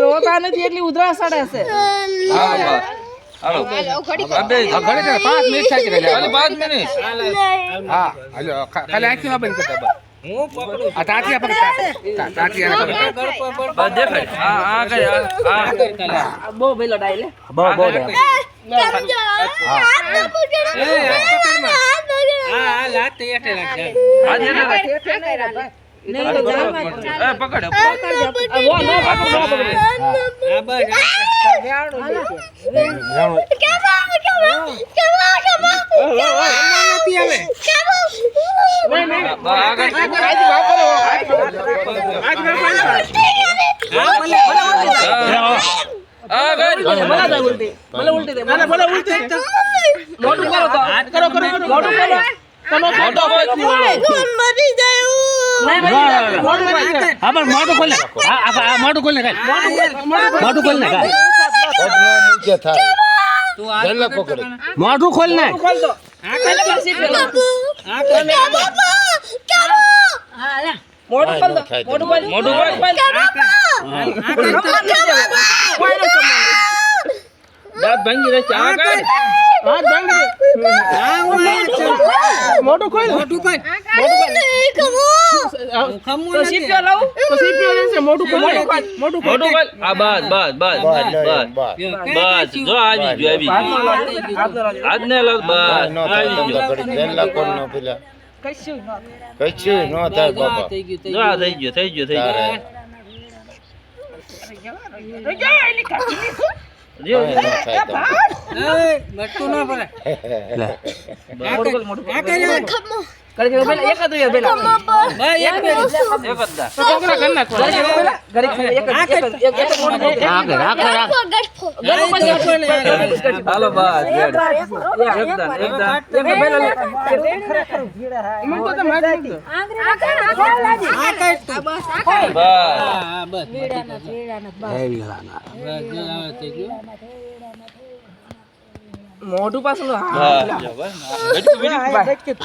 રોતા નથી એટલી ઉધરા સડે છે. 5 મિનિટ થાય છે. 5 મિનિટ. હા હાલો ખાલી આંખી ના બંધ કરતા. હું પકડું આ ટાટિયા પકડ ટાટિયા પકડ બસ દેખાય. આ કઈ આ બહુ બેલો ડાઈલે બહુ દે હા લાત એટે લાગ આ દે નહીં તો જામાં એ પકડ વો નો પકડ હા બસ નથી આવે ભલે ઉલટી દે ભલે ઉલટી મોટું કરો તો હાથ કરો મોટું કરો તમે મોટો મરી જાય હા પણ મોટું ખોલ ને આ મોટું ખોલ ને મોટું ખોલ ને મુખ્ય થાય તું આ પકડ મોટું ખોલ ને ખોલ દો આ કઈ સીટ હા લે મોટું ખોલ દો મોટું ખોલ દાંત ભાંગી રહે છે. આ કઈ હાથ ભાંગી મોટું ખોલ તો સીપીઓ લાવું તો સીપીઓ લેશે મોટું ખોલ મોટું ખોલ. આ બસ જો આવી ગયો આજને લગ બસ આવી ગયો. કશું ન થાય બાબા થઈ ગયું જો આ થઈ ગયો જો ન થાય એ બટુ ના પડે મોટું આ કરી કરી પેલા એક હતું પેલા ભાઈ એક બે એક જ દા તો છોકરા કર નાખો ઘરે એક મોટું હાલો બસ એકદમ મને તો મારી દો આ કઈ બસ હા બસ થઈ ગયું મોટું પાછું બસ